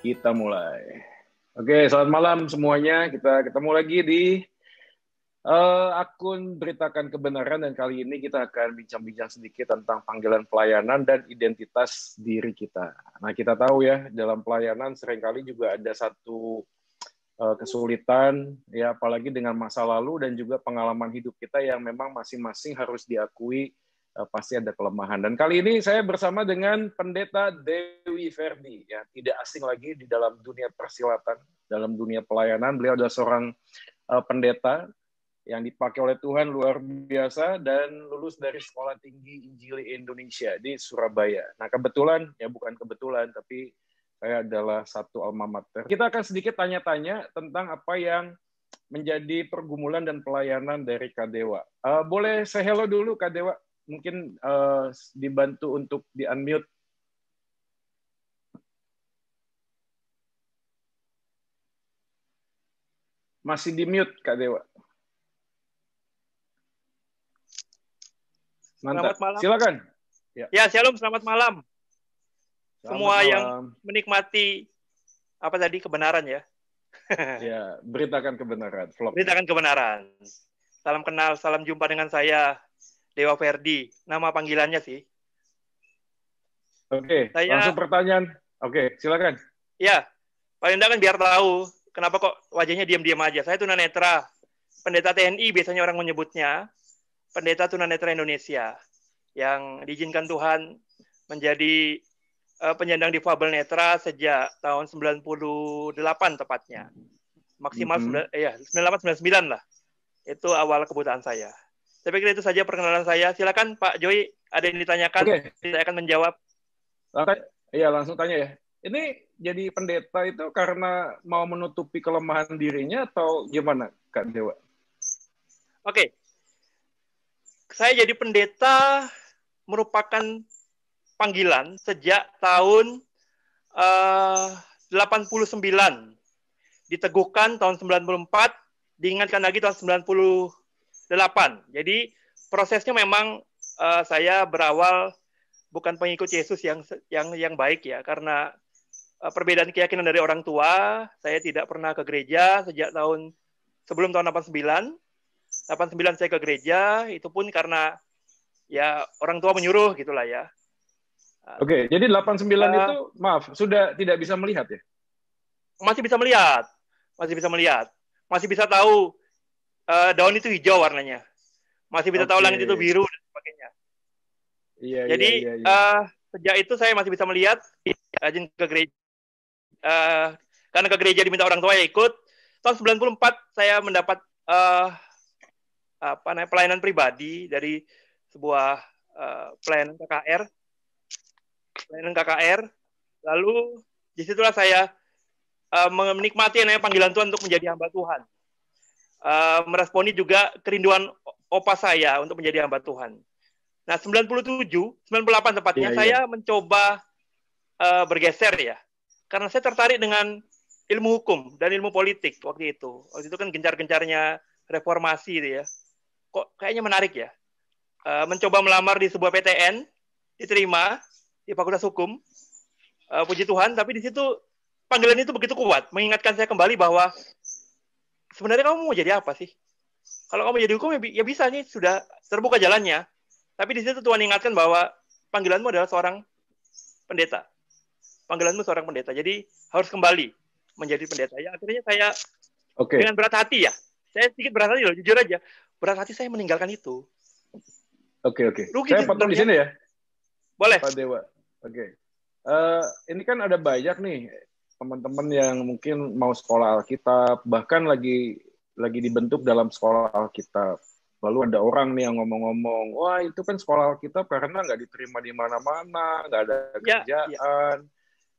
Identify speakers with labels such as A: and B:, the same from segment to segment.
A: Kita mulai. Oke, selamat malam semuanya. Kita ketemu lagi di akun Beritakan Kebenaran, dan kali ini kita akan bincang-bincang sedikit tentang panggilan pelayanan dan identitas diri kita. Nah, kita tahu ya, dalam pelayanan seringkali juga ada satu kesulitan, ya apalagi dengan masa lalu dan juga pengalaman hidup kita yang memang masing-masing harus diakui pasti ada kelemahan. Dan kali ini saya bersama dengan Pendeta Dewi Ferdi, ya tidak asing lagi di dalam dunia persilatan, dalam dunia pelayanan. Beliau adalah seorang pendeta yang dipakai oleh Tuhan luar biasa dan lulus dari Sekolah Tinggi Injili Indonesia di Surabaya. Nah, kebetulan, ya bukan kebetulan, tapi saya adalah satu alma mater. Kita akan sedikit tanya-tanya tentang apa yang menjadi pergumulan dan pelayanan dari Kak Dewa. Boleh saya hello dulu, Kak Dewa? Mungkin dibantu untuk di-unmute. Masih di-mute, Kak Dewa. Mantap.
B: Selamat malam.
A: Silakan.
B: Ya, shalom, selamat malam. Semua
A: malam.
B: Yang menikmati kebenaran ya.
A: Ya, beritakan kebenaran.
B: Beritakan kebenaran. Salam kenal, salam jumpa dengan saya, Dewa Ferdi. Nama panggilannya sih.
A: Oke, langsung pertanyaan. Oke, silakan.
B: Ya, paling enggak kan biar tahu kenapa kok wajahnya diam-diam aja. Saya tunanetra, pendeta TNI biasanya orang menyebutnya. Pendeta tunanetra Indonesia yang diizinkan Tuhan menjadi penyandang difabel netra sejak tahun 98 tepatnya. Maksimal 98-99 lah. Itu awal kebutaan saya. Saya pikir itu saja perkenalan saya. Silakan Pak Joy, ada yang ditanyakan?
A: Oke.
B: Saya akan menjawab.
A: Iya, langsung tanya ya. Ini jadi pendeta itu karena mau menutupi kelemahan dirinya atau gimana, Kak Dewa?
B: Oke. Saya jadi pendeta merupakan panggilan sejak tahun 89. Diteguhkan tahun 94, diingatkan lagi tahun 98. Jadi prosesnya memang saya berawal bukan pengikut Yesus yang baik ya, karena perbedaan keyakinan dari orang tua. Saya tidak pernah ke gereja sejak sebelum tahun 89. 89 saya ke gereja, itu pun karena ya orang tua menyuruh gitulah ya.
A: Oke, jadi 89 itu maaf, sudah tidak bisa melihat ya?
B: Masih bisa melihat. Masih bisa tahu daun itu hijau warnanya. Masih bisa tahu langit itu biru dan sebagainya.
A: Iya,
B: jadi
A: iya.
B: Sejak itu saya masih bisa melihat, rajin ke gereja. Karena ke gereja diminta orang tua ya ikut. Tahun 94 saya mendapat pelayanan pribadi dari sebuah pelayanan KKR. Lalu disitulah saya menikmati panggilan Tuhan untuk menjadi hamba Tuhan. Meresponi juga kerinduan opa saya untuk menjadi hamba Tuhan. Nah, 98 tepatnya saya mencoba bergeser ya. Karena saya tertarik dengan ilmu hukum dan ilmu politik waktu itu. Waktu itu kan gencar-gencarnya reformasi itu ya. Kok kayaknya menarik ya. Mencoba melamar di sebuah PTN, diterima di Fakultas Hukum. Puji Tuhan, tapi di situ panggilan itu begitu kuat, mengingatkan saya kembali bahwa sebenarnya kamu mau jadi apa sih? Kalau kamu jadi hukum ya bisa nih, sudah terbuka jalannya. Tapi di situ Tuhan ingatkan bahwa panggilanmu adalah seorang pendeta. Panggilanmu seorang pendeta. Jadi harus kembali menjadi pendeta. Ya akhirnya saya dengan berat hati ya. Saya sedikit berat hati loh, jujur aja. Berat hati saya meninggalkan itu.
A: Oke. Saya potong di sini ya.
B: Boleh.
A: Pak Dewa. Oke. Ini kan ada banyak nih teman-teman yang mungkin mau sekolah Alkitab, bahkan lagi dibentuk dalam sekolah Alkitab. Lalu ada orang nih yang ngomong-ngomong, wah itu kan sekolah Alkitab karena nggak diterima di mana-mana, nggak ada kerjaan.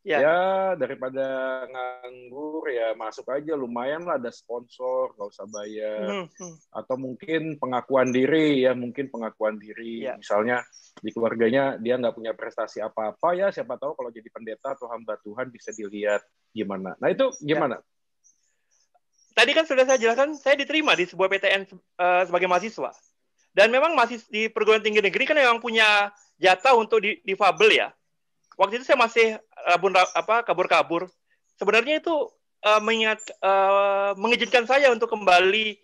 A: Ya, daripada nganggur ya masuk aja, lumayan lah ada sponsor, nggak usah bayar. Atau mungkin pengakuan diri ya, misalnya di keluarganya dia nggak punya prestasi apa-apa ya, siapa tahu kalau jadi pendeta atau hamba Tuhan bisa dilihat gimana. Nah itu gimana?
B: Tadi kan sudah saya jelaskan, saya diterima di sebuah PTN sebagai mahasiswa. Dan memang masih di perguruan tinggi negeri kan memang punya jatah untuk difabel ya. Waktu itu saya masih kabur-kabur. sebenarnya itu mengizinkan saya untuk kembali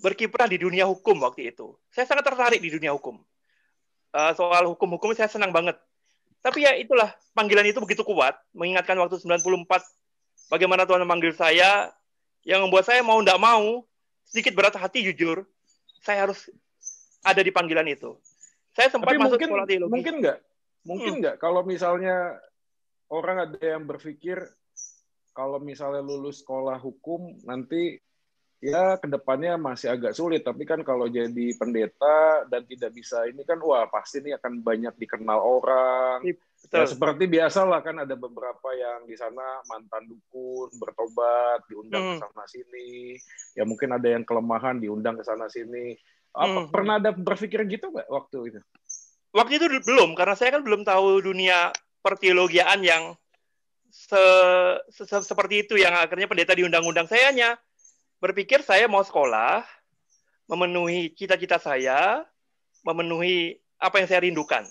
B: berkiprah di dunia hukum waktu itu. Saya sangat tertarik di dunia hukum. Soal hukum-hukum saya senang banget. Tapi ya itulah, panggilan itu begitu kuat, mengingatkan waktu 94, bagaimana Tuhan memanggil saya, yang membuat saya mau tidak mau, sedikit berat hati jujur, saya harus ada di panggilan itu. Saya sempat
A: Tapi
B: masuk sekolah teologi.
A: Mungkin nggak kalau misalnya orang ada yang berpikir kalau misalnya lulus sekolah hukum nanti ya kedepannya masih agak sulit, tapi kan kalau jadi pendeta dan tidak bisa ini kan wah pasti ini akan banyak dikenal orang.
B: Betul.
A: Ya seperti biasa lah kan ada beberapa yang di sana mantan dukun bertobat diundang ke sana sini, ya mungkin ada yang kelemahan diundang ke sana sini. Pernah ada berpikir gitu nggak waktu itu?
B: Waktu itu belum, karena saya kan belum tahu dunia perteologiaan yang seperti itu, yang akhirnya pendeta diundang-undang. Saya hanya berpikir saya mau sekolah, memenuhi cita-cita saya, memenuhi apa yang saya rindukan.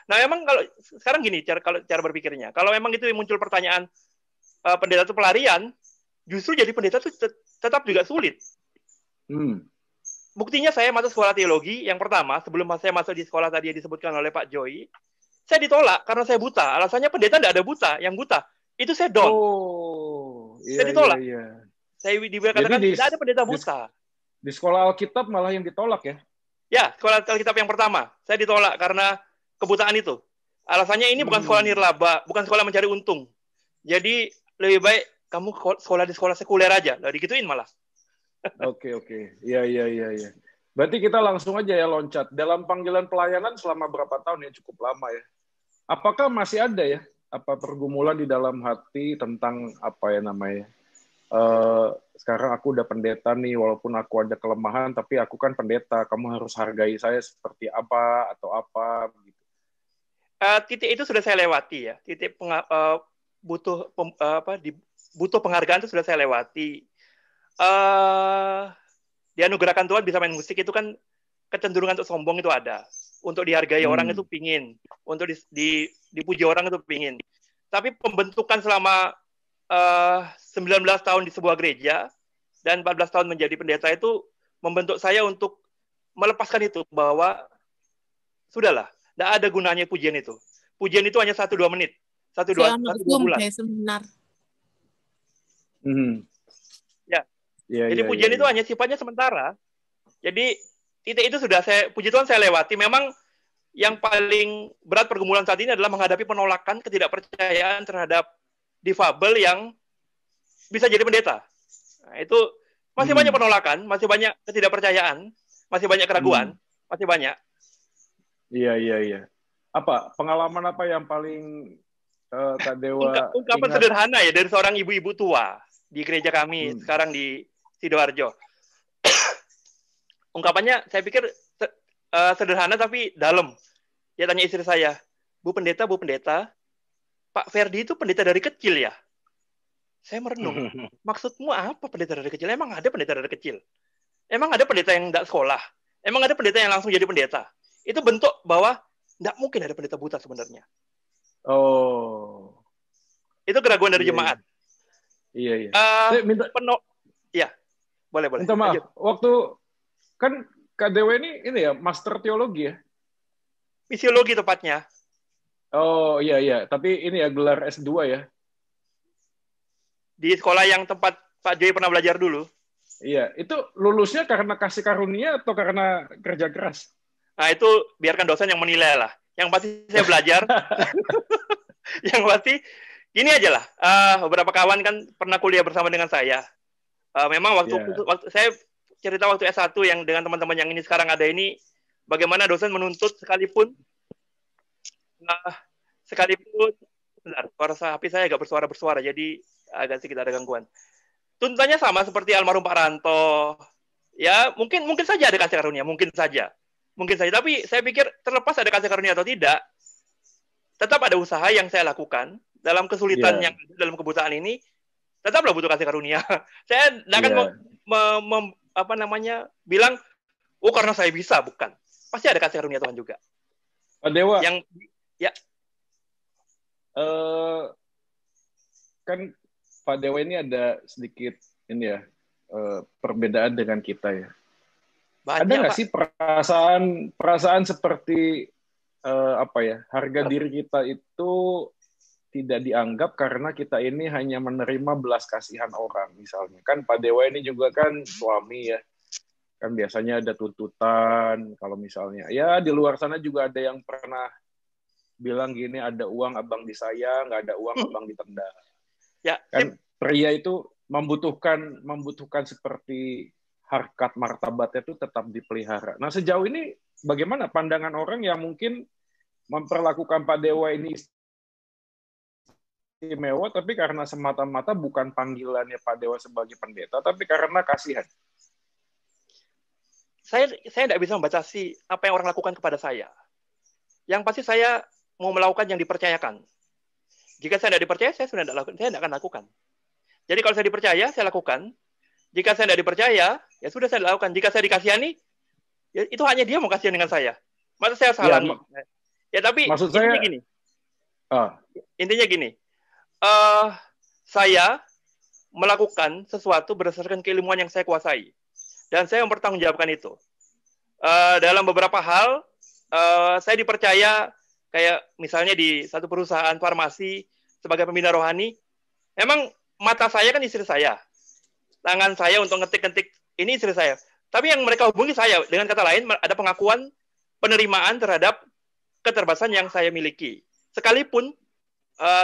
B: Nah, memang kalau sekarang gini cara berpikirnya. Kalau memang itu muncul pertanyaan pendeta itu pelarian, justru jadi pendeta itu tetap juga sulit. Buktinya saya masuk sekolah teologi yang pertama, sebelum saya masuk di sekolah tadi yang disebutkan oleh Pak Joy, saya ditolak karena saya buta. Alasannya pendeta tidak ada buta, yang buta itu saya don. Saya ditolak. Saya dikatakan tidak ada pendeta buta.
A: Di sekolah Alkitab malah yang ditolak ya?
B: Ya, sekolah Alkitab yang pertama. Saya ditolak karena kebutaan itu. Alasannya ini bukan sekolah nirlaba, bukan sekolah mencari untung. Jadi lebih baik kamu sekolah di sekolah sekuler aja. Lah digituin malah.
A: Oke. Iya. Berarti kita langsung aja ya loncat. Dalam panggilan pelayanan selama berapa tahun ya? Cukup lama ya. Apakah masih ada ya apa pergumulan di dalam hati tentang apa ya namanya? Sekarang aku udah pendeta nih, walaupun aku ada kelemahan, tapi aku kan pendeta, kamu harus hargai saya seperti apa atau apa gitu.
B: Titik itu sudah saya lewati ya, titik butuh penghargaan itu sudah saya lewati. Dianugerahkan Tuhan bisa main musik itu kan kecenderungan untuk sombong itu ada, untuk dihargai orang itu pingin, untuk dipuji orang itu pingin. Tapi pembentukan selama 19 tahun di sebuah gereja dan 14 tahun menjadi pendeta itu membentuk saya untuk melepaskan itu, bahwa sudahlah, tidak ada gunanya pujian itu. Pujian itu hanya 1-2 menit, 1-2 bulan. Jadi pujian itu hanya sifatnya sementara. Jadi titik itu sudah puji Tuhan saya lewati. Memang yang paling berat pergumulan saat ini adalah menghadapi penolakan, ketidakpercayaan terhadap difabel yang bisa jadi pendeta. Nah, itu masih banyak penolakan, masih banyak ketidakpercayaan, masih banyak keraguan, masih banyak.
A: Iya. Apa pengalaman apa yang paling Kak Dewa
B: ungkapan sederhana ya dari seorang ibu-ibu tua di gereja kami sekarang di Sidoarjo. Ungkapannya saya pikir sederhana tapi dalam. Dia tanya istri saya, Bu pendeta, Pak Ferdi itu pendeta dari kecil ya? Saya merenung. Maksudmu apa pendeta dari kecil? Emang ada pendeta dari kecil? Emang ada pendeta yang tidak sekolah? Emang ada pendeta yang langsung jadi pendeta? Itu bentuk bahwa tidak mungkin ada pendeta buta sebenarnya.
A: Oh.
B: Itu keraguan dari jemaat.
A: Iya.
B: Ya, boleh.
A: Minta maaf. Lanjut. Waktu kan Kak Dewa ini ya master teologi ya?
B: Misiologi tepatnya.
A: Oh iya. Tapi ini ya gelar S2 ya?
B: Di sekolah yang tempat Pak Joy pernah belajar dulu.
A: Iya. Itu lulusnya karena kasih karunia atau karena kerja keras?
B: Nah, itu biarkan dosen yang menilai lah. Yang pasti saya belajar. Yang pasti, gini aja lah. Beberapa kawan kan pernah kuliah bersama dengan saya. Memang waktu saya cerita waktu S1 yang dengan teman-teman yang ini sekarang ada ini, bagaimana dosen menuntut sekalipun, bentar, suara HP saya agak bersuara, jadi agak sedikit ada gangguan. Tuntutannya sama seperti almarhum Pak Ranto. Ya, mungkin saja ada kasih karunia, mungkin saja. Tapi saya pikir terlepas ada kasih karunia atau tidak, tetap ada usaha yang saya lakukan dalam kesulitan yang dalam kebutaan ini, tetaplah butuh kasih karunia. Saya tidak akan bilang, oh karena saya bisa, bukan. Pasti ada kasih karunia Tuhan juga.
A: Pak Dewa. kan Pak Dewa ini ada sedikit ini ya perbedaan dengan kita ya. Ada
B: Banyak,
A: nggak
B: Pak.
A: sih perasaan seperti apa ya, harga diri kita itu tidak dianggap karena kita ini hanya menerima belas kasihan orang misalnya. Kan Pak Dewa ini juga kan suami ya. Kan biasanya ada tuntutan kalau misalnya. Ya di luar sana juga ada yang pernah bilang gini, ada uang abang disayang, nggak ada uang abang ditendang.
B: Ya,
A: Kan pria itu membutuhkan seperti harkat martabatnya itu tetap dipelihara. Nah sejauh ini bagaimana pandangan orang yang mungkin memperlakukan Pak Dewa ini istimewa, tapi karena semata-mata bukan panggilannya Pak Dewa sebagai pendeta, tapi karena kasihan.
B: saya tidak bisa membatasi apa yang orang lakukan kepada saya. Yang pasti saya mau melakukan yang dipercayakan. Jika saya tidak dipercaya, saya sudah tidak akan lakukan. Jadi kalau saya dipercaya, saya lakukan. Jika saya tidak dipercaya, ya sudah saya lakukan. Jika saya dikasihani, ya itu hanya dia mau kasihan dengan saya. Masa saya halangi? Ya tapi
A: maksud
B: intinya
A: saya
B: gini.
A: ah.
B: Intinya gini. Saya melakukan sesuatu berdasarkan keilmuan yang saya kuasai. Dan saya mempertanggungjawabkan itu. Dalam beberapa hal, saya dipercaya kayak misalnya di satu perusahaan farmasi sebagai pembina rohani, emang mata saya kan istri saya, tangan saya untuk ngetik-ngetik ini istri saya. Tapi yang mereka hubungi saya, dengan kata lain ada pengakuan penerimaan terhadap keterbatasan yang saya miliki. Sekalipun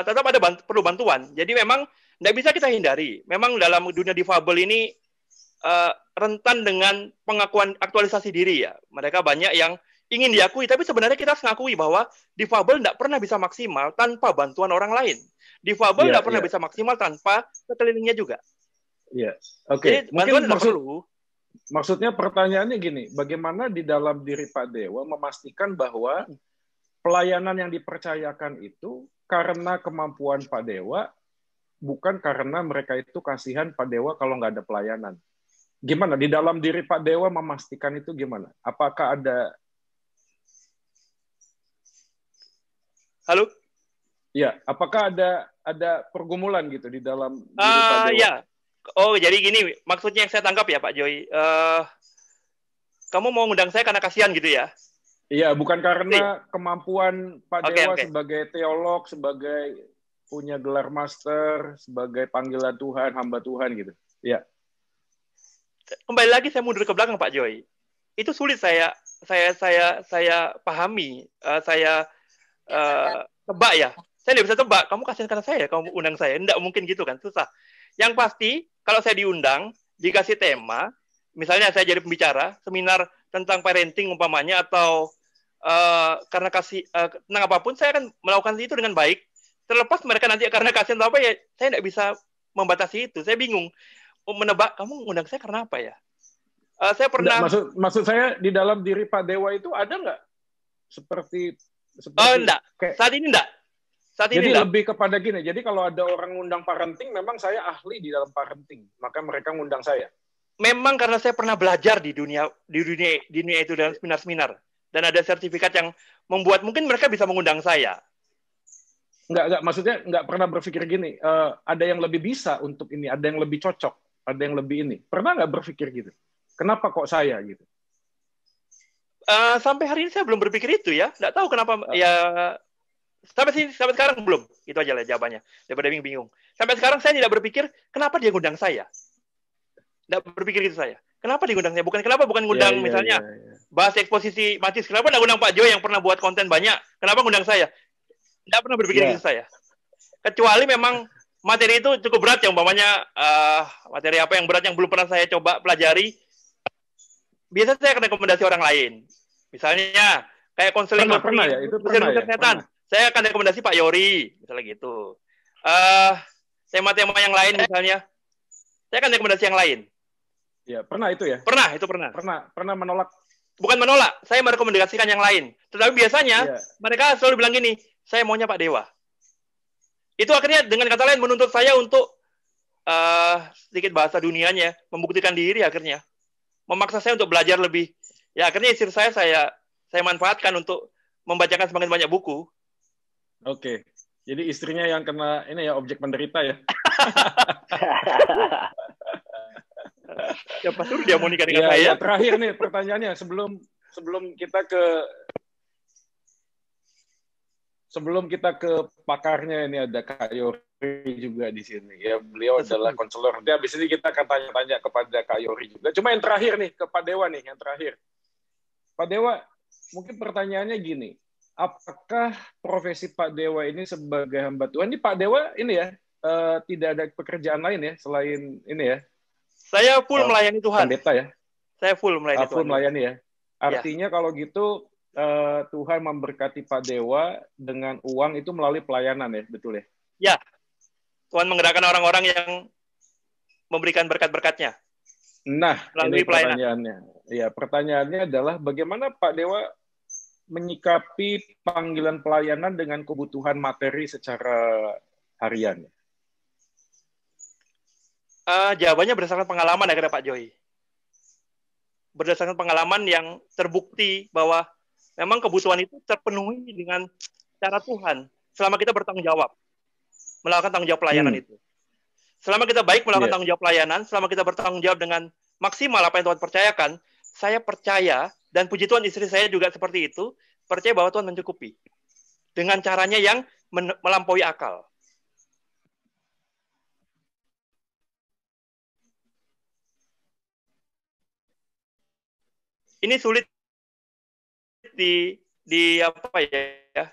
B: tetap ada perlu bantuan. Jadi memang tidak bisa kita hindari. Memang dalam dunia difabel ini rentan dengan pengakuan aktualisasi diri ya. Mereka banyak yang ingin diakui, tapi sebenarnya kita harus mengakui bahwa difabel tidak pernah bisa maksimal tanpa bantuan orang lain. Difabel tidak pernah bisa maksimal tanpa sekelilingnya juga.
A: Iya, oke.
B: Jadi bantuan tidak perlu.
A: Maksudnya pertanyaannya gini, bagaimana di dalam diri Pak Dewa memastikan bahwa pelayanan yang dipercayakan itu karena kemampuan Pak Dewa, bukan karena mereka itu kasihan Pak Dewa kalau nggak ada pelayanan. Gimana di dalam diri Pak Dewa memastikan itu gimana? Apakah ada
B: Halo?
A: Ya, apakah ada pergumulan gitu di dalam diri Pak Dewa?
B: Ya. Oh, jadi gini, maksudnya yang saya tangkap ya Pak Joy. Kamu mau ngundang saya karena kasihan gitu ya?
A: Iya, bukan karena kemampuan Pak Dewa
B: Okay.
A: sebagai teolog, sebagai punya gelar master, sebagai panggilan Tuhan, hamba Tuhan gitu. Iya.
B: Kembali lagi saya mundur ke belakang Pak Joy. Itu sulit saya pahami, saya tebak ya. Saya tidak bisa tebak, kamu kasihan karena saya, kamu undang saya. Tidak mungkin gitu kan, susah. Yang pasti, kalau saya diundang, dikasih tema, misalnya saya jadi pembicara, seminar tentang parenting umpamanya, atau karena tentang apapun, saya akan melakukan itu dengan baik. Terlepas mereka nanti karena kasihan atau apa, ya saya tidak bisa membatasi itu. Saya bingung menebak, kamu undang saya karena apa ya? Saya pernah...
A: Maksud saya, di dalam diri Pak Dewa itu ada nggak seperti
B: enggak. Saat ini enggak.
A: Jadi lebih kepada gini, jadi kalau ada orang ngundang parenting, memang saya ahli di dalam parenting, maka mereka ngundang saya.
B: Memang karena saya pernah belajar di dunia itu dalam seminar-seminar, dan ada sertifikat yang membuat mungkin mereka bisa mengundang saya.
A: Enggak, maksudnya enggak pernah berpikir gini, ada yang lebih bisa untuk ini, ada yang lebih cocok, ada yang lebih ini. Pernah nggak berpikir gitu? Kenapa kok saya gitu?
B: Sampai hari ini saya belum berpikir itu ya, nggak tahu kenapa ya. Sampai sekarang belum. Itu aja lah jawabannya. Daripada bingung. Sampai sekarang saya tidak berpikir kenapa dia ngundang saya. Tidak berpikir itu saya. Kenapa dia ngundang saya? Bukan ngundang misalnya bahas eksposisi Matius. Kenapa tidak ngundang Pak Jo yang pernah buat konten banyak? Kenapa ngundang saya? Tidak pernah berpikir itu saya. Kecuali memang materi itu cukup berat ya, umpamanya materi apa yang berat yang belum pernah saya coba pelajari. Biasanya saya akan rekomendasi orang lain. Misalnya kayak konseling
A: pernah ya, itu pernah ya.
B: Pernah. Saya akan rekomendasi Pak Yori, misalnya gitu. Tema-tema yang lain misalnya, saya akan rekomendasi yang lain.
A: Ya, pernah itu ya?
B: Pernah, itu pernah.
A: Pernah menolak?
B: Bukan menolak, saya merekomendasikan yang lain. Tetapi biasanya mereka selalu bilang gini, saya maunya Pak Dewa. Itu akhirnya dengan kata lain menuntut saya untuk sedikit bahasa dunianya, membuktikan diri akhirnya. Memaksa saya untuk belajar lebih. Ya akhirnya istri saya manfaatkan untuk membacakan semakin banyak buku.
A: Oke. Jadi istrinya yang kena ini ya, objek penderita ya.
B: Siapa suruh dia mau nikah dengan
A: Ya,
B: saya?
A: ya, terakhir nih pertanyaannya sebelum kita ke pakarnya, ini ada Kak Yori juga di sini. Ya, beliau adalah konselor. Nanti habis ini kita akan tanya-tanya kepada Kak Yori juga. Cuma yang terakhir nih ke Pak Dewa nih, yang terakhir. Pak Dewa, mungkin pertanyaannya gini. Apakah profesi Pak Dewa ini sebagai hamba Tuhan? Ini Pak Dewa ini ya, tidak ada pekerjaan lain ya selain ini ya?
B: Saya full melayani Tuhan.
A: Pendeta ya?
B: Saya full melayani Tuhan.
A: Full melayani ya? Artinya kalau gitu Tuhan memberkati Pak Dewa dengan uang itu melalui pelayanan ya, betul ya?
B: Ya, Tuhan menggerakkan orang-orang yang memberikan berkat-berkatnya.
A: Nah,
B: melalui
A: ini pertanyaannya. Ya, pertanyaannya adalah bagaimana Pak Dewa menyikapi panggilan pelayanan dengan kebutuhan materi secara harian?
B: Jawabannya berdasarkan pengalaman ya, Pak Joy. Berdasarkan pengalaman yang terbukti bahwa memang kebutuhan itu terpenuhi dengan cara Tuhan selama kita bertanggung jawab melakukan tanggung jawab pelayanan itu. Selama kita baik melakukan tanggung jawab pelayanan, selama kita bertanggung jawab dengan maksimal apa yang Tuhan percayakan, saya percaya, dan puji Tuhan istri saya juga seperti itu, percaya bahwa Tuhan mencukupi dengan caranya yang melampaui akal. Ini sulit di apa ya,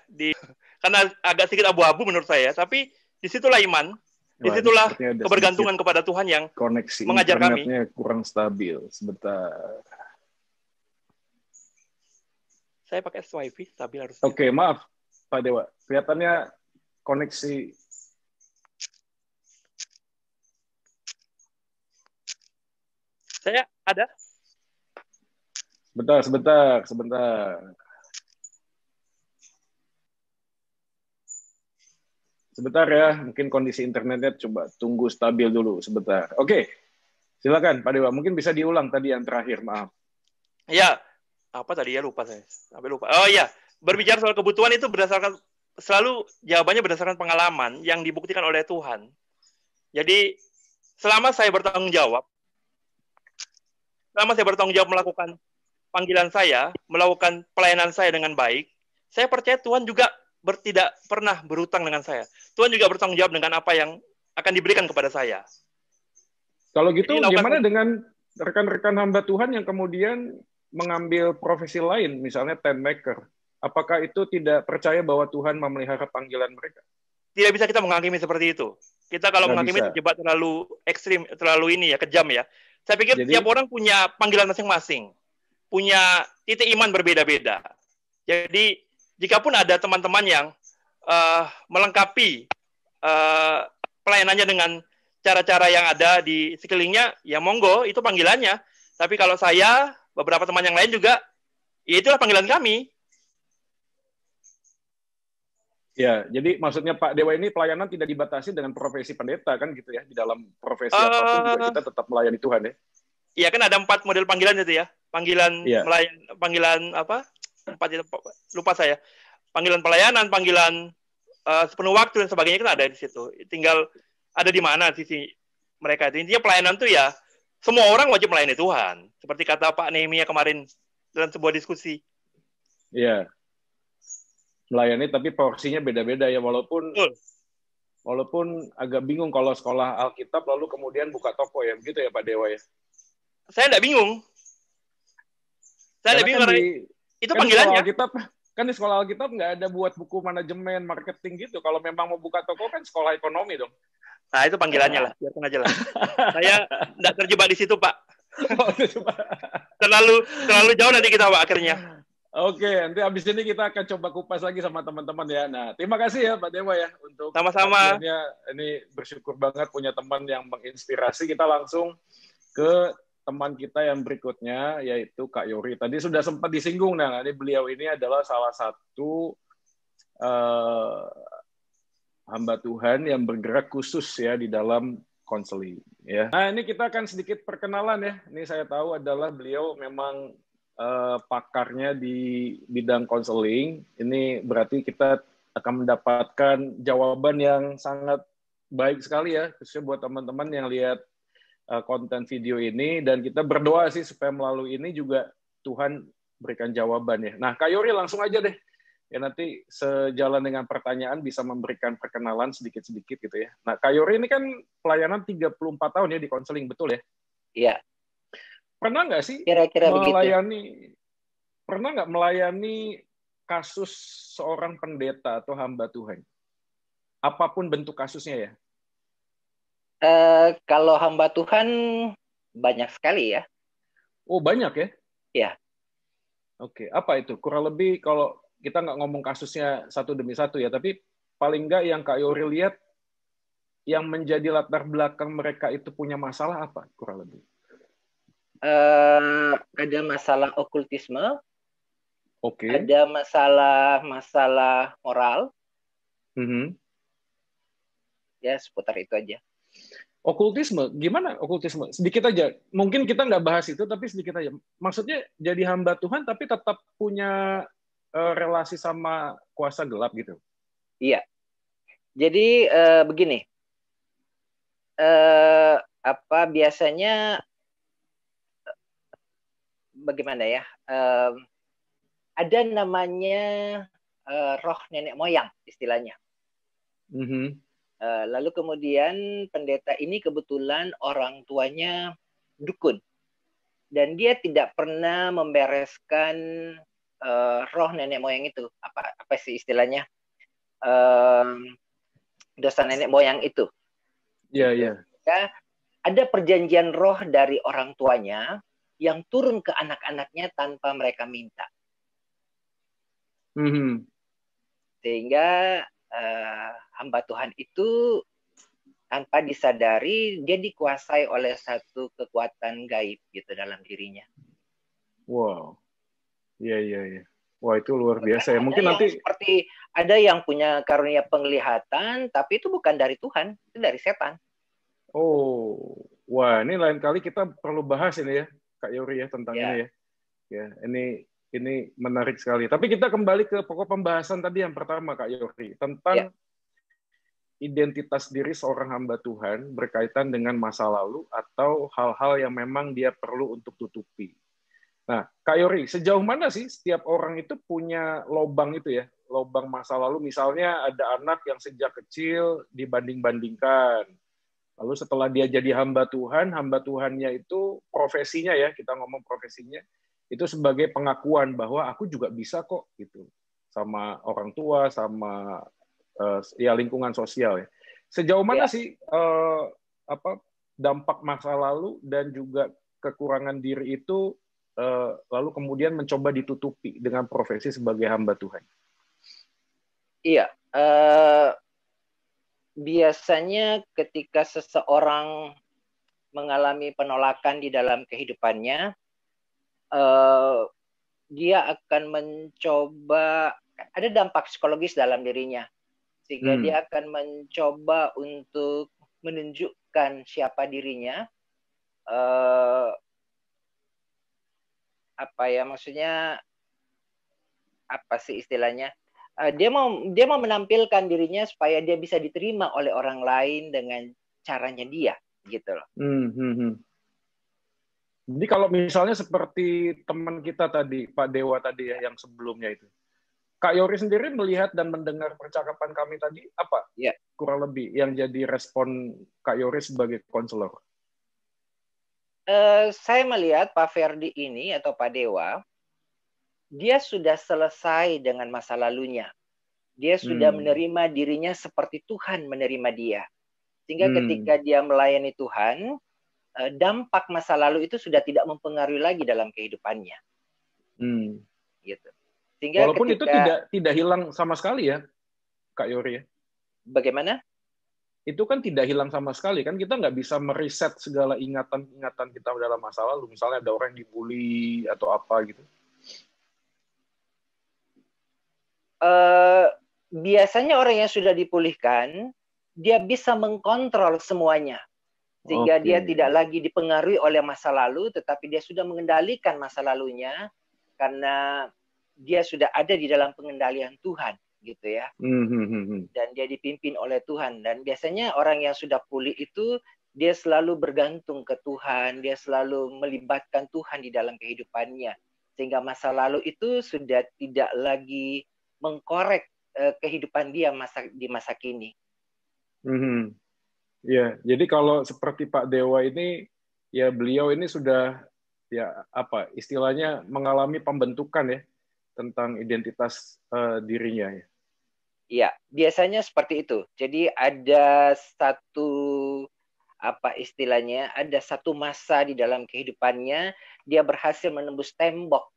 B: karena agak sedikit abu-abu menurut saya, tapi disitulah iman, disitulah kebergantungan kepada Tuhan yang
A: koneksi
B: mengajar kami.
A: Internetnya kurang stabil. Sebentar.
B: Saya pakai Wi-Fi, stabil harusnya.
A: Oke, maaf Pak Dewa. Kelihatannya koneksi.
B: Saya ada.
A: Sebentar. Sebentar ya, mungkin kondisi internetnya coba tunggu stabil dulu sebentar. Oke, silakan Pak Dewa. Mungkin bisa diulang tadi yang terakhir, maaf.
B: Ya, apa tadi ya, lupa saya. Sampai lupa. Oh iya, berbicara soal kebutuhan itu berdasarkan, selalu jawabannya berdasarkan pengalaman yang dibuktikan oleh Tuhan. Jadi, selama saya bertanggung jawab melakukan panggilan saya, melakukan pelayanan saya dengan baik, saya percaya Tuhan juga tidak pernah berhutang dengan saya. Tuhan juga bertanggung jawab dengan apa yang akan diberikan kepada saya.
A: Kalau gitu, gimana dengan rekan-rekan hamba Tuhan yang kemudian mengambil profesi lain, misalnya tent maker? Apakah itu tidak percaya bahwa Tuhan memelihara panggilan mereka?
B: Tidak bisa kita menghakimi seperti itu. Kita kalau menghakimi terjebak terlalu ekstrim, terlalu ini ya, kejam ya. Saya pikir tiap orang punya panggilan masing-masing, punya titik iman berbeda-beda. Jadi, jikapun ada teman-teman yang melengkapi pelayanannya dengan cara-cara yang ada di sekelilingnya, ya monggo, itu panggilannya. Tapi kalau saya, beberapa teman yang lain juga, ya itulah panggilan kami.
A: Ya, jadi maksudnya Pak Dewa ini pelayanan tidak dibatasi dengan profesi pendeta kan gitu ya? Di dalam profesi apapun juga kita tetap melayani Tuhan ya?
B: Iya, kan ada 4 model panggilan itu ya. Panggilan panggilan apa? 4, lupa saya. Panggilan pelayanan, panggilan sepenuh waktu dan sebagainya kan ada di situ. Tinggal ada di mana sisi mereka itu. Intinya pelayanan itu ya semua orang wajib melayani Tuhan. Seperti kata Pak Nehemia kemarin dalam sebuah diskusi.
A: Iya. Melayani tapi porsinya beda-beda ya, walaupun agak bingung kalau sekolah Alkitab lalu kemudian buka toko ya, begitu ya Pak Dewa ya?
B: Saya enggak bingung. Saya enggak bingung karena itu panggilannya.
A: Kan di sekolah Alkitab nggak ada buat buku manajemen, marketing gitu. Kalau memang mau buka toko kan sekolah ekonomi dong.
B: Nah, itu panggilannya lah, biarkan aja lah. Saya nggak terjebak di situ, Pak. Terlalu jauh nanti kita, Pak, akhirnya.
A: Oke, nanti habis ini kita akan coba kupas lagi sama teman-teman ya. Nah, terima kasih ya Pak Dewa ya untuk
B: sama-sama.
A: Ini bersyukur banget punya teman yang menginspirasi. Kita langsung ke teman kita yang berikutnya, yaitu Kak Yori. Tadi sudah sempat disinggung, nah ini beliau ini adalah salah satu hamba Tuhan yang bergerak khusus ya di dalam konseling. Ya. Nah ini kita akan sedikit perkenalan ya. Ini saya tahu adalah beliau memang pakarnya di bidang konseling. Ini berarti kita akan mendapatkan jawaban yang sangat baik sekali ya, khususnya buat teman-teman yang lihat konten video ini, dan kita berdoa sih supaya melalui ini juga Tuhan berikan jawabannya. Nah, Kak Yori langsung aja deh. Ya nanti sejalan dengan pertanyaan bisa memberikan perkenalan sedikit-sedikit gitu ya. Nah, Kak Yori ini kan pelayanan 34 tahun ya di konseling, betul ya?
C: Iya.
A: Pernah nggak sih
C: Kira-kira begitu.
A: Pernah nggak melayani kasus seorang pendeta atau hamba Tuhan? Apapun bentuk kasusnya ya.
C: Kalau hamba Tuhan banyak sekali ya.
A: Oh, banyak ya?
C: Ya.
A: Oke, apa itu? Kurang lebih kalau kita nggak ngomong kasusnya satu demi satu ya, tapi paling nggak yang Kak Yori lihat yang menjadi latar belakang mereka itu punya masalah apa kurang lebih?
C: Ada masalah okultisme.
A: Oke.
C: Ada masalah moral. Ya, seputar itu aja.
A: Okultisme, gimana okultisme? Sedikit aja. Mungkin kita nggak bahas itu, tapi sedikit aja. Maksudnya jadi hamba Tuhan, tapi tetap punya relasi sama kuasa gelap gitu?
C: Iya. Jadi begini. Biasanya bagaimana ya? Ada namanya roh nenek moyang istilahnya. Lalu kemudian pendeta ini kebetulan orang tuanya dukun dan dia tidak pernah membereskan roh nenek moyang itu. Apa sih istilahnya? Dosa nenek moyang itu.
A: Iya.
C: Ada perjanjian roh dari orang tuanya yang turun ke anak-anaknya tanpa mereka minta. Sehingga hamba Tuhan itu tanpa disadari dia dikuasai oleh satu kekuatan gaib gitu dalam dirinya.
A: Wow. Iya. Wah, itu luar biasa ya. Mungkin nanti
C: seperti ada yang punya karunia penglihatan tapi itu bukan dari Tuhan, itu dari setan.
A: Oh. Wah, ini lain kali kita perlu bahas ini ya, Kak Yori ya, tentang ini ya. Ya, ini menarik sekali. Tapi kita kembali ke pokok pembahasan tadi yang pertama, Kak Yori, tentang identitas diri seorang hamba Tuhan berkaitan dengan masa lalu atau hal-hal yang memang dia perlu untuk tutupi. Nah, Kak Yori, sejauh mana sih setiap orang itu punya lobang itu ya, lobang masa lalu? Misalnya ada anak yang sejak kecil dibanding-bandingkan. Lalu setelah dia jadi hamba Tuhannya itu profesinya ya, kita ngomong profesinya, itu sebagai pengakuan bahwa aku juga bisa kok gitu, sama orang tua, sama lingkungan sosial ya. Sejauh mana sih dampak masa lalu dan juga kekurangan diri itu lalu kemudian mencoba ditutupi dengan profesi sebagai hamba Tuhan?
C: Iya. Biasanya ketika seseorang mengalami penolakan di dalam kehidupannya, dia akan mencoba, ada dampak psikologis dalam dirinya, sehingga dia akan mencoba untuk menunjukkan siapa dirinya, maksudnya apa sih istilahnya? Dia mau menampilkan dirinya supaya dia bisa diterima oleh orang lain dengan caranya dia, gitu loh.
A: Jadi kalau misalnya seperti teman kita tadi, Pak Dewa tadi ya, yang sebelumnya itu, Kak Yori sendiri melihat dan mendengar percakapan kami tadi, apa kurang lebih yang jadi respon Kak Yori sebagai konselor?
C: Saya melihat Pak Ferdi ini atau Pak Dewa, dia sudah selesai dengan masa lalunya. Dia sudah menerima dirinya seperti Tuhan menerima dia. Sehingga ketika dia melayani Tuhan, dampak masa lalu itu sudah tidak mempengaruhi lagi dalam kehidupannya. Gitu. Sehingga
A: walaupun itu tidak hilang sama sekali ya, Kak Yori ya?
C: Bagaimana?
A: Itu kan tidak hilang sama sekali kan, kita nggak bisa meriset segala ingatan-ingatan kita dalam masa lalu. Misalnya ada orang yang dibully atau apa gitu.
C: Biasanya orang yang sudah dipulihkan, dia bisa mengkontrol semuanya. Sehingga dia tidak lagi dipengaruhi oleh masa lalu, tetapi dia sudah mengendalikan masa lalunya, karena dia sudah ada di dalam pengendalian Tuhan. gitu ya. Dan dia dipimpin oleh Tuhan. Dan biasanya orang yang sudah pulih itu dia selalu bergantung ke Tuhan, dia selalu melibatkan Tuhan di dalam kehidupannya, sehingga masa lalu itu sudah tidak lagi mengkorek kehidupan dia di masa kini.
A: Ya, jadi kalau seperti Pak Dewa ini, ya beliau ini sudah ya apa istilahnya mengalami pembentukan ya tentang identitas dirinya ya.
C: Iya, biasanya seperti itu. Jadi ada satu apa istilahnya, ada satu masa di dalam kehidupannya dia berhasil menembus tembok.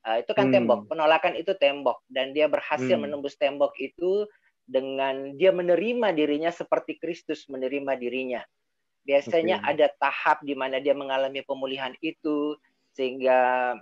C: Itu kan tembok, penolakan itu tembok, dan dia berhasil menembus tembok itu dengan dia menerima dirinya seperti Kristus menerima dirinya. Biasanya ada tahap di mana dia mengalami pemulihan itu, sehingga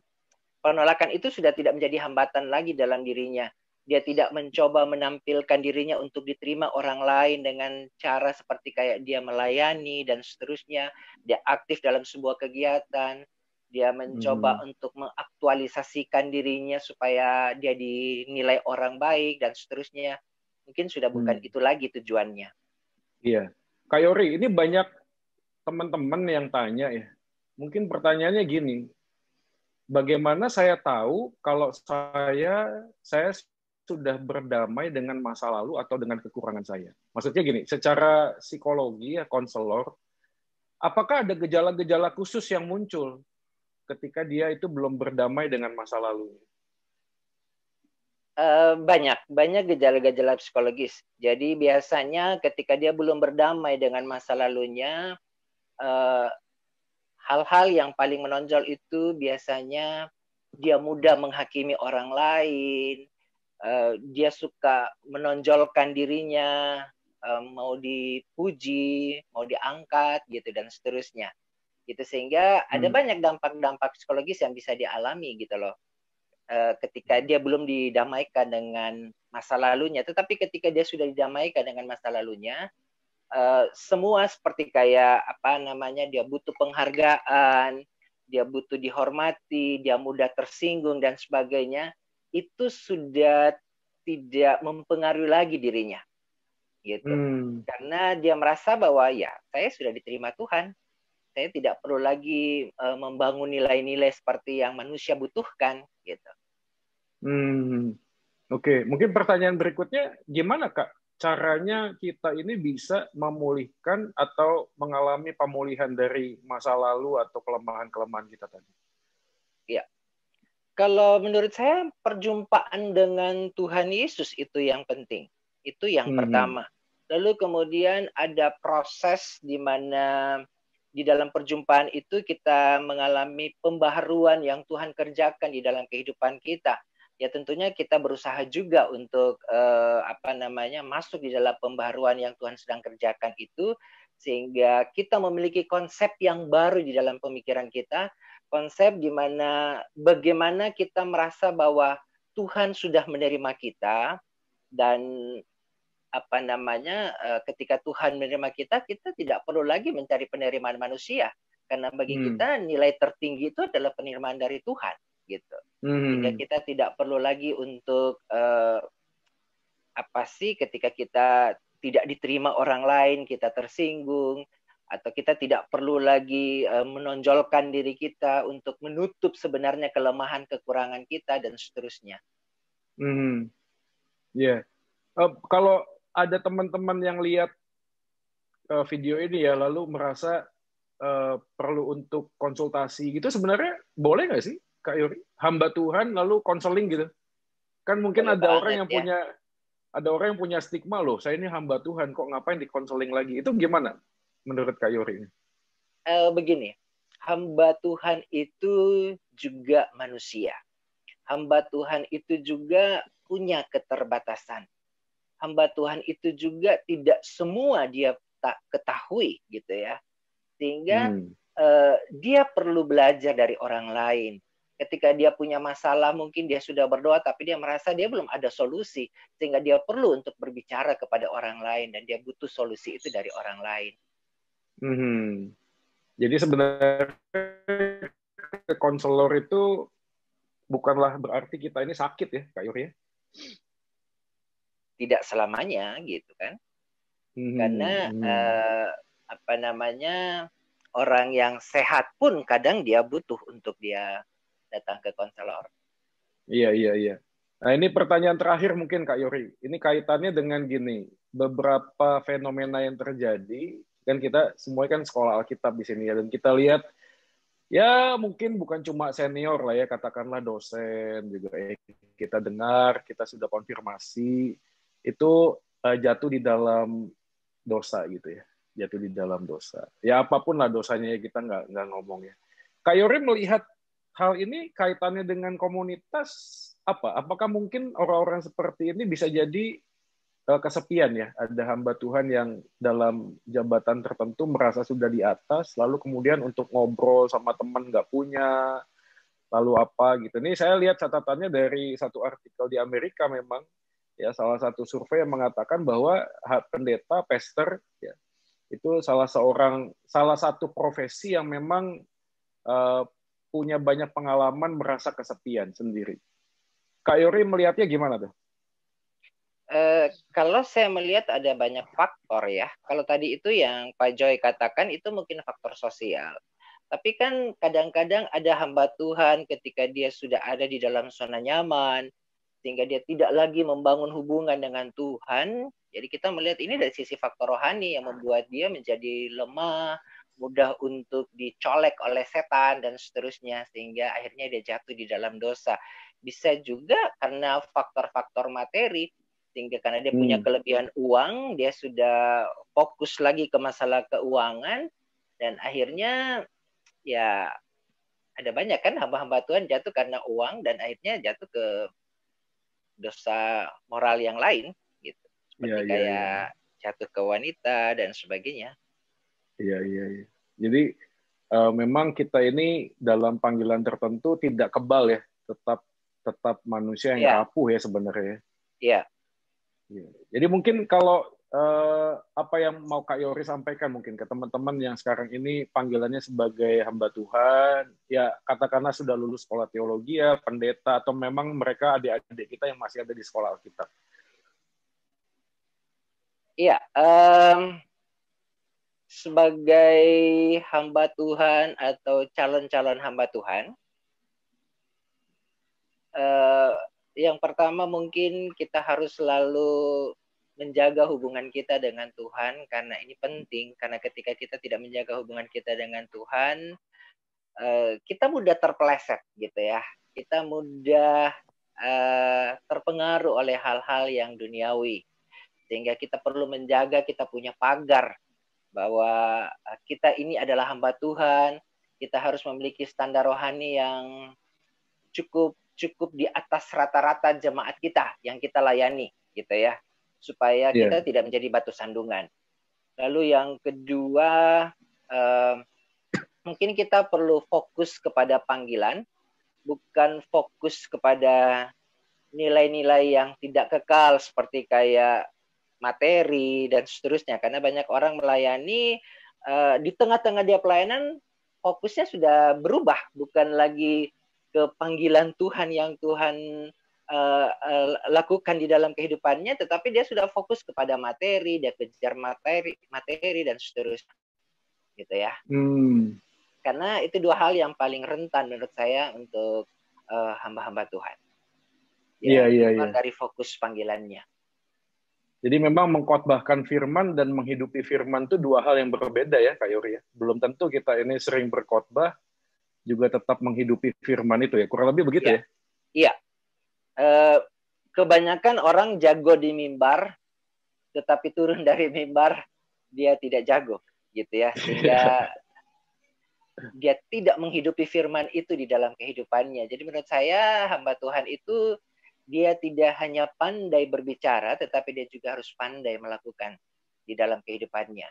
C: penolakan itu sudah tidak menjadi hambatan lagi dalam dirinya. Dia tidak mencoba menampilkan dirinya untuk diterima orang lain dengan cara seperti kayak dia melayani dan seterusnya. Dia aktif dalam sebuah kegiatan. Dia mencoba untuk mengaktualisasikan dirinya supaya dia dinilai orang baik dan seterusnya. Mungkin sudah bukan itu lagi tujuannya.
A: Iya. Kak Yori, ini banyak teman-teman yang tanya ya. Mungkin pertanyaannya gini. Bagaimana saya tahu kalau saya sudah berdamai dengan masa lalu atau dengan kekurangan saya? Maksudnya gini, secara psikologi ya konselor, apakah ada gejala-gejala khusus yang muncul ketika dia itu belum berdamai dengan masa lalu?
C: Banyak gejala-gejala psikologis. Jadi biasanya ketika dia belum berdamai dengan masa lalunya, hal-hal yang paling menonjol itu biasanya dia mudah menghakimi orang lain, dia suka menonjolkan dirinya, mau dipuji, mau diangkat gitu dan seterusnya. Gitu sehingga ada banyak dampak-dampak psikologis yang bisa dialami gitu loh. Ketika dia belum didamaikan dengan masa lalunya, tetapi ketika dia sudah didamaikan dengan masa lalunya, semua seperti kayak apa namanya, dia butuh penghargaan, dia butuh dihormati, dia mudah tersinggung dan sebagainya, itu sudah tidak mempengaruhi lagi dirinya, gitu. Karena dia merasa bahwa ya saya sudah diterima Tuhan, saya tidak perlu lagi membangun nilai-nilai seperti yang manusia butuhkan, gitu.
A: Oke. Mungkin pertanyaan berikutnya, gimana Kak caranya kita ini bisa memulihkan atau mengalami pemulihan dari masa lalu atau kelemahan-kelemahan kita tadi?
C: Ya. Kalau menurut saya perjumpaan dengan Tuhan Yesus itu yang penting. Itu yang pertama. Lalu kemudian ada proses di mana di dalam perjumpaan itu kita mengalami pembaharuan yang Tuhan kerjakan di dalam kehidupan kita. Ya tentunya kita berusaha juga untuk masuk di dalam pembaharuan yang Tuhan sedang kerjakan itu, sehingga kita memiliki konsep yang baru di dalam pemikiran kita, konsep di mana bagaimana kita merasa bahwa Tuhan sudah menerima kita, dan ketika Tuhan menerima kita, kita tidak perlu lagi mencari penerimaan manusia, karena bagi kita nilai tertinggi itu adalah penerimaan dari Tuhan, gitu. Sehingga kita tidak perlu lagi untuk ketika kita tidak diterima orang lain, kita tersinggung, atau kita tidak perlu lagi menonjolkan diri kita untuk menutup sebenarnya kelemahan, kekurangan kita, dan seterusnya.
A: Kalau ada teman-teman yang lihat video ini ya, lalu merasa perlu untuk konsultasi gitu, sebenarnya boleh nggak sih Kak Yori? Hamba Tuhan lalu konseling gitu? Kan mungkin boleh ada orang yang punya stigma loh, saya ini hamba Tuhan, kok ngapain dikonseling lagi? Itu gimana menurut Kak Yori?
C: Begini, hamba Tuhan itu juga manusia. Hamba Tuhan itu juga punya keterbatasan. Hamba Tuhan itu juga tidak semua dia tak ketahui, gitu ya. Sehingga dia perlu belajar dari orang lain. Ketika dia punya masalah, mungkin dia sudah berdoa, tapi dia merasa dia belum ada solusi, sehingga dia perlu untuk berbicara kepada orang lain, dan dia butuh solusi itu dari orang lain.
A: Jadi sebenarnya konselor itu bukanlah berarti kita ini sakit ya, Kak Yori?
C: tidak selamanya gitu kan. Karena orang yang sehat pun kadang dia butuh untuk dia datang ke konselor.
A: Iya. Nah, ini pertanyaan terakhir mungkin Kak Yori. Ini kaitannya dengan gini, beberapa fenomena yang terjadi, kan kita semua kan sekolah Alkitab di sini ya, dan kita lihat ya mungkin bukan cuma senior lah ya, katakanlah dosen juga ya, kita dengar, kita sudah konfirmasi, itu jatuh di dalam dosa gitu ya, jatuh di dalam dosa. Ya apapun lah dosanya ya, kita nggak ngomong ya. Kak Yori melihat hal ini kaitannya dengan komunitas apa? Apakah mungkin orang-orang seperti ini bisa jadi kesepian ya? Ada hamba Tuhan yang dalam jabatan tertentu merasa sudah di atas, lalu kemudian untuk ngobrol sama teman nggak punya, lalu apa gitu. Ini saya lihat catatannya dari satu artikel di Amerika memang, ya salah satu survei yang mengatakan bahwa pendeta, pastor, ya, itu salah satu profesi yang memang punya banyak pengalaman merasa kesepian sendiri. Kak Yori melihatnya gimana tuh?
C: Kalau saya melihat ada banyak faktor ya. Kalau tadi itu yang Pak Joy katakan itu mungkin faktor sosial. Tapi kan kadang-kadang ada hamba Tuhan ketika dia sudah ada di dalam zona nyaman, sehingga dia tidak lagi membangun hubungan dengan Tuhan. Jadi kita melihat ini dari sisi faktor rohani yang membuat dia menjadi lemah, mudah untuk dicolek oleh setan dan seterusnya, sehingga akhirnya dia jatuh di dalam dosa. Bisa juga karena faktor-faktor materi, sehingga karena dia punya kelebihan uang, dia sudah fokus lagi ke masalah keuangan, dan akhirnya ya ada banyak kan hamba-hamba Tuhan jatuh karena uang dan akhirnya jatuh ke dosa moral yang lain gitu, seperti kayak jatuh ke wanita dan sebagainya.
A: Iya. Jadi memang kita ini dalam panggilan tertentu tidak kebal ya, tetap manusia yang rapuh ya sebenarnya.
C: Iya.
A: Jadi mungkin kalau apa yang mau Kak Yori sampaikan mungkin ke teman-teman yang sekarang ini panggilannya sebagai hamba Tuhan, ya katakanlah sudah lulus sekolah teologi ya, pendeta, atau memang mereka adik-adik kita yang masih ada di sekolah Alkitab.
C: Iya, sebagai hamba Tuhan atau calon-calon hamba Tuhan, yang pertama mungkin kita harus selalu menjaga hubungan kita dengan Tuhan, karena ini penting, karena ketika kita tidak menjaga hubungan kita dengan Tuhan, kita mudah terpeleset gitu ya, kita mudah terpengaruh oleh hal-hal yang duniawi, sehingga kita perlu menjaga, kita punya pagar bahwa kita ini adalah hamba Tuhan, kita harus memiliki standar rohani yang cukup di atas rata-rata jemaat kita yang kita layani gitu ya, supaya kita tidak menjadi batu sandungan. Lalu yang kedua, mungkin kita perlu fokus kepada panggilan, bukan fokus kepada nilai-nilai yang tidak kekal seperti kayak materi dan seterusnya, karena banyak orang melayani di tengah-tengah dia pelayanan fokusnya sudah berubah, bukan lagi ke panggilan Tuhan yang Tuhan lakukan di dalam kehidupannya, tetapi dia sudah fokus kepada materi, dia kejar materi dan seterusnya gitu ya. Karena itu dua hal yang paling rentan menurut saya untuk hamba-hamba Tuhan ya, keluar dari fokus panggilannya.
A: Jadi memang mengkhotbahkan firman dan menghidupi firman itu dua hal yang berbeda ya Kak Yori ya. Belum tentu kita ini sering berkhotbah juga tetap menghidupi firman itu ya. Kurang lebih begitu ya?
C: Iya. Kebanyakan orang jago di mimbar, tetapi turun dari mimbar dia tidak jago gitu ya. Sehingga dia tidak menghidupi firman itu di dalam kehidupannya. Jadi menurut saya hamba Tuhan itu dia tidak hanya pandai berbicara, tetapi dia juga harus pandai melakukan di dalam kehidupannya.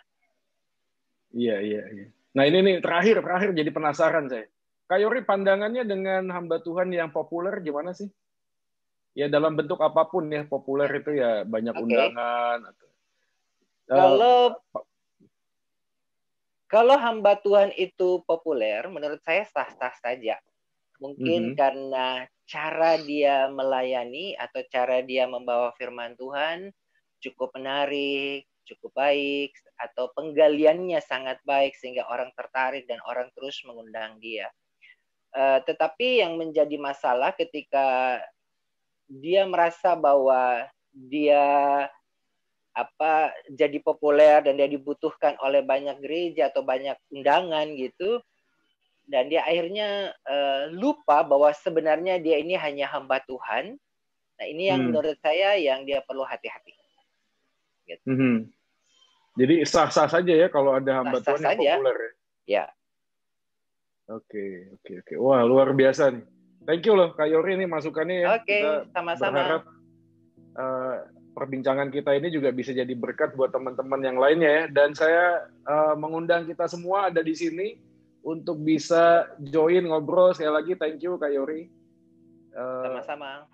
A: Iya. Nah ini nih terakhir jadi penasaran saya. Kak Yori pandangannya dengan hamba Tuhan yang populer gimana sih? Ya dalam bentuk apapun ya, populer itu ya banyak undangan.
C: Kalau hamba Tuhan itu populer, menurut saya sah-sah saja. Mungkin karena cara dia melayani atau cara dia membawa firman Tuhan cukup menarik, cukup baik, atau penggaliannya sangat baik sehingga orang tertarik dan orang terus mengundang dia. Tetapi yang menjadi masalah ketika dia merasa bahwa dia jadi populer dan dia dibutuhkan oleh banyak gereja atau banyak undangan gitu, dan dia akhirnya lupa bahwa sebenarnya dia ini hanya hamba Tuhan. Nah, ini yang menurut saya yang dia perlu hati-hati. Gitu.
A: Jadi sah-sah saja ya kalau ada hamba Tuhan yang populer ya.
C: Ya.
A: Oke. Wah, luar biasa nih. Thank you loh Kak Yori ini masukannya ya.
C: Oke, sama-sama.
A: Berharap perbincangan kita ini juga bisa jadi berkat buat teman-teman yang lainnya ya. Dan saya mengundang kita semua ada di sini untuk bisa join ngobrol. Sekali lagi thank you Kak Yori.
C: Sama-sama.